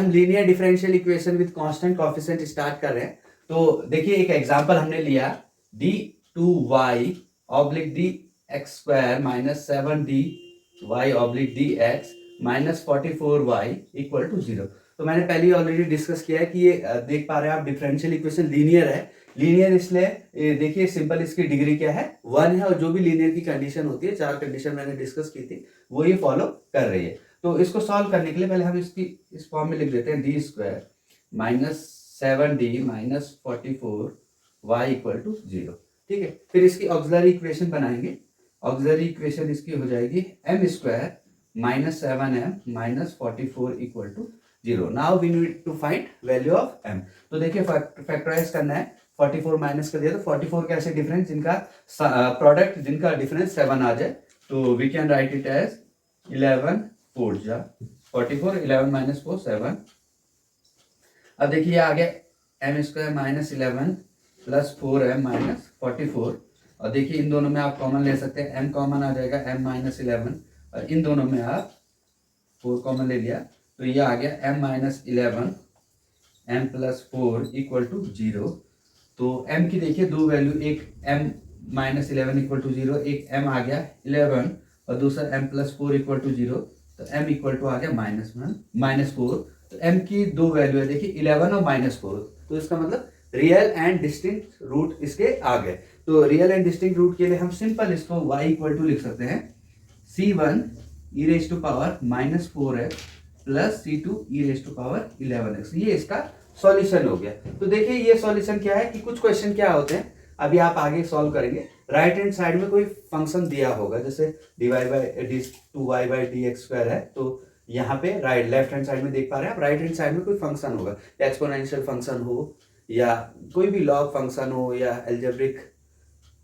हम linear differential equation with constant coefficient start कर रहे हैं। तो देखिए एक एग्जांपल हमने लिया d2y oblique dx² minus 7dy oblique dx minus 44y equal to 0। तो मैंने पहले ही ऑलरेडी डिस्कस किया है कि ये देख पा रहे हैं आप डिफरेंशियल इक्वेशन लीनियर है। लीनियर इसलिए देखिए सिंपल इसकी डिग्री क्या है 1 है और जो भी लीनियर की कंडीशन होती है 4 कंडीशन मैंने डिस्कस की थी वो ये फॉलो कर रही है। तो इसको सॉल्व करने के लिए पहले हम इसकी इस फॉर्म में लिख देते हैं d² minus 7d minus 44y equal to 0। ठीक है, फिर इसकी ऑक्सिलरी इक्वेशन बनाएंगे। ऑक्सिलरी इक्वेशन इसकी हो जाएगी m² minus 7m minus 44 equal to 0। Now we need to find value of m। तो देखिए फैक्टराइज करना है, 44 माइनस कर दिया तो 44 कैसे डिफरेंस जिनका प्रोडक्ट जिनका डिफरेंस 7 आ जाए तो we can write it as 11 4 जा 44 11 माइनस 4 7। अब देखिए आ गया m² minus 11 plus 4m minus 44 और देखिए इन दोनों में आप कॉमन ले सकते हैं, m कॉमन आ जाएगा m माइनस 11 और इन दोनों में आप 4 कॉमन ले लिया तो ये आ गया m minus 11 m plus 4 equal to 0। तो m की देखिए दो वैल्यू, एक m माइनस 11 इक्वल टू 0, एक m आ गया 11 और दूसरा m प्लस 4 इक्वल टू 0। तो m इक्वल टू आ गया माइनस 4। तो m की दो वैल्यू है देखिए 11 और माइनस 4। तो इसका मतलब रियल एंड डिस्टिंक्ट रूट इसके आ गए। तो रियल एंड डिस्टिंक्ट रूट के लिए हम सिंपल इसको y इक्वल टू लिख सकते हैं c1 e raise to power minus 4x plus c2 e raise to power 11x। ये इसका सॉल्यूशन हो गया। तो देखिए ये सॉल्यूशन क्या है कि कुछ क्वेश्चन क्या होते हैं अभी आप आगे सॉल्व करेंगे। राइट हैंड साइड में कोई फंक्शन दिया होगा जैसे dy by d2y by dx² है, तो यहाँ पे राइट लेफ्ट हैंड साइड में देख पा रहे हैं आप, राइट हैंड साइड में कोई फंक्शन होगा, एक्सपोनेंशियल फंक्शन हो या कोई भी लॉग फंक्शन हो या एल्जेब्रिक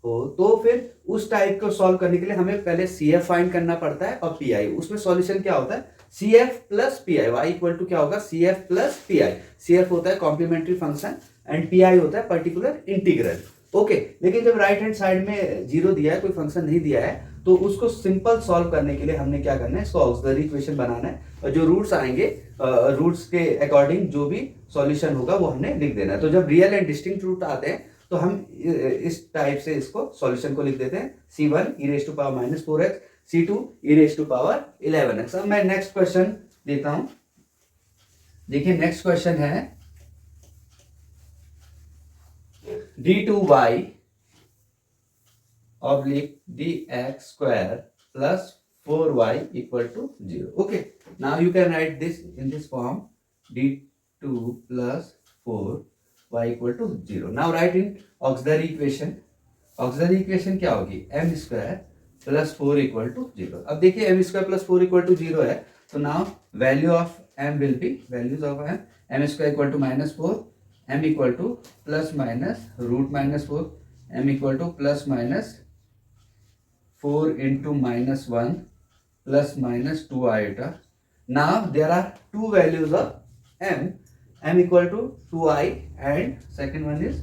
हो। तो फिर उस टाइप को सॉल्व करने के लिए हमें पहले CF फाइंड करना पड़ता है और PI। उसमें सॉल्यूशन क्या होता है CF plus PI। y equal to क्या होगा CF प्लस PI। CF होता है कॉम्प्लीमेंट्री फंक्शन एंड PI होता है पर्टिकुलर इंटीग्रल। ओके, लेकिन जब राइट हैंड साइड में जीरो दिया है, कोई फंक्शन नहीं दिया है, तो उसको सिंपल सॉल्व करने के लिए हमने क्या करना है, इसको ऑक्सिलरी इक्वेशन बनाना है और जो रूट्स आएंगे रूट्स के अकॉर्डिंग जो भी सॉल्यूशन होगा वो हमने लिख देना है। तो जब रियल एंड डिस्टिंक्ट रूट आते हैं तो हम इस टाइप से इसको सॉल्यूशन को लिख देते हैं c1 e raise to power minus 4x c2 e raise to power 11x। अब मैं नेक्स्ट क्वेश्चन देता हूं। देखिए नेक्स्ट क्वेश्चन है d2y oblique dx² plus 4y equal to 0। Okay, now you can write this in this form d2 plus 4y equal to 0। Now write in auxiliary equation. Auxiliary equation क्या होगी m² plus 4 equal to 0। अब देखिए m² plus 4 equal to 0 है, तो now value of m will be values of m² equal to minus 4, m equal to plus minus root minus 4, m equal to plus minus 4 into minus 1 plus minus 2 iota. Now there are two values of m equal to 2i and second one is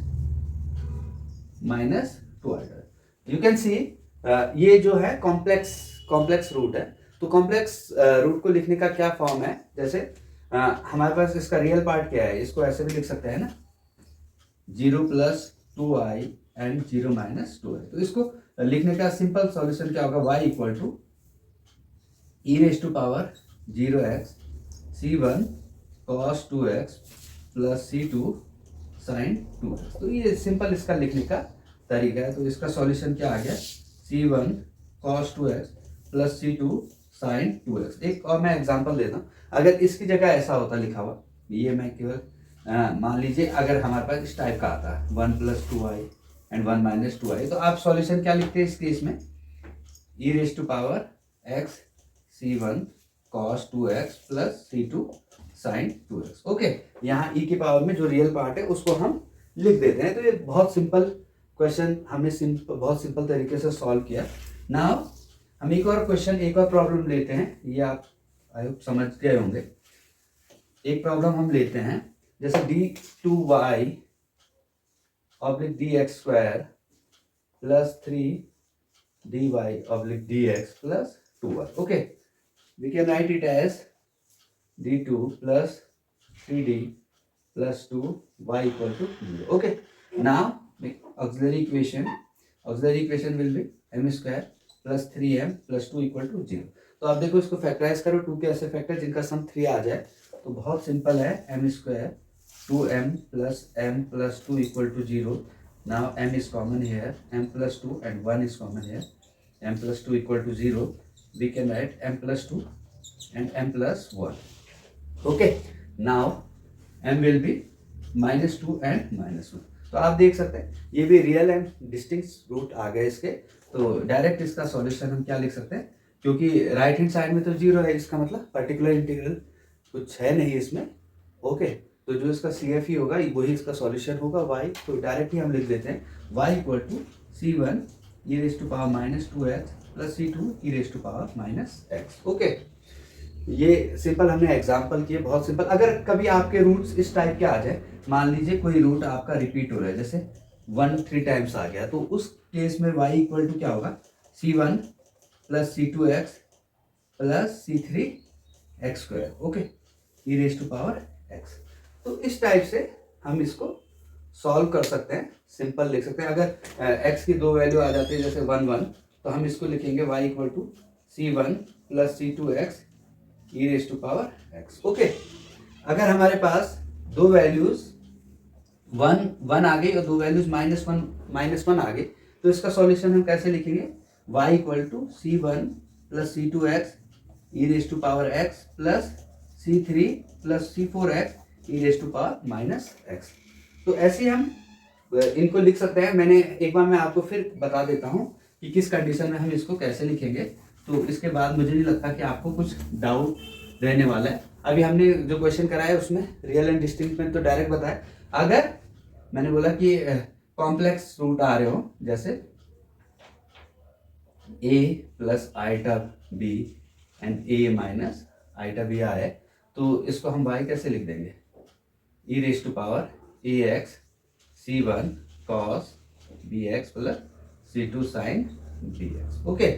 minus 2 iota. You can see ये जो है complex root है। तो complex root को लिखने का क्या form है, जैसे हमारे पास इसका रियल पार्ट क्या है, इसको ऐसे भी लिख सकते हैं ना 0 plus 2i and 0 minus 2i। तो इसको लिखने का सिंपल सॉल्यूशन क्या होगा y equal to e raise to power 0x c1 cos 2x plus c2 sin 2x। तो ये सिंपल इसका लिखने का तरीका है। तो इसका सॉल्यूशन क्या आ गया c1 cos 2x plus c2 sin 2x। एक और मैं एग्जांपल देता हूँ, अगर इसकी जगह ऐसा होता लिखा हुआ, ये मैं केवल मान लीजिए अगर हमारे पास इस टाइप का आता है 1 plus 2i and 1 minus 2i, तो आप सॉल्यूशन क्या लिखते हैं इस केस में e raise to power x c1 cos 2x plus c2 sin 2x। Okay, यहाँ e की पावर में जो रियल पार्ट है उसको हम लिख देते हैं। तो ये बहुत सिंपल क्वेश्चन हमने बहुत सिंपल तरीके से सॉल्व किया। नाउ हम एक और क्वेश्चन, एक और प्रॉब्लम लेते हैं, ये आप आई होप समझ गए होंगे। एक प्रॉब्लम हम लेते हैं जैसे d2y oblique dx² plus 3dy oblique dx plus 2y। Okay, we can write it as d2 plus 3d plus 2y equal to 0. Okay, now auxiliary equation will be m square plus 3m plus 2 equal to 0. तो आप देखो इसको factorise करो, 2 के ऐसे factor जिनका सम 3 आ जाए, तो बहुत सिंपल है, m square 2m plus m plus 2 equal to 0. Now m is common here, m plus 2 and 1 is common here, m plus 2 equal to 0. We can write m plus 2 and m plus 1. Okay, now m will be -2 and -1. तो आप देख सकते हैं ये भी real and distinct root आ गए इसके, तो डायरेक्ट इसका सॉल्यूशन हम क्या लिख सकते हैं, क्योंकि राइट हैंड साइड में तो 0 है, इसका मतलब पर्टिकुलर इंटीग्रल कुछ है नहीं इसमें. ओके, तो जो इसका CF होगा वही इसका सॉल्यूशन होगा y, तो डायरेक्ट ही हम लिख देते हैं y equal to C1 e raise to power -2x plus C2 e raise to power -x. Okay, ये सिंपल हमने एग्जांपल किए, बहुत सिंपल. अगर कभी आपके रूट्स इस टाइप के आ जाए, मान लीजिए कोई रूट आपका रिपीट हो रहा है, जैसे 1 3 टाइम्स आ गया, तो उस केस में y इक्वल टू क्या होगा, C1 plus C2x plus C3x square. Okay, e raise to power x. तो इस टाइप से हम इसको सॉल्व कर सकते हैं, सिंपल लिख सकते हैं. अगर x की दो वैल्यू आ जाती है जैसे 1 1, तो हम इसको लिखेंगे y equal to C1 plus C2x e raise to power x. Okay, अगर हमारे पास दो वैल्यूज 1 1 आ गई और दो वैल्यूज -1 आ गई, तो इसका सॉल्यूशन हम कैसे लिखेंगे, y equal to C1 plus C2x e raise to power x plus C3 plus C4x e raise to power -x. तो ऐसे हम इनको लिख सकते हैं. मैंने एक बार मैं आपको फिर बता देता हूँ कि किस कंडीशन में हम इसको कैसे लिखेंगे, तो इसके बाद मुझे नहीं लगता कि आपको कुछ डाउट रहने वाला है. अभी हमने जो क्वेश्चन कराया उसमें रियल एंड डिस्टिंक्ट में तो डायरेक्ट बताया. अगर मैंने बोला कि कॉम्प्लेक्स रूट आ रहे हो, जैसे a plus iota b and a minus iota b आए, तो इसको हम y कैसे लिख देंगे, e raise to power ax C1 cos bx plus C2 sin bx. Okay,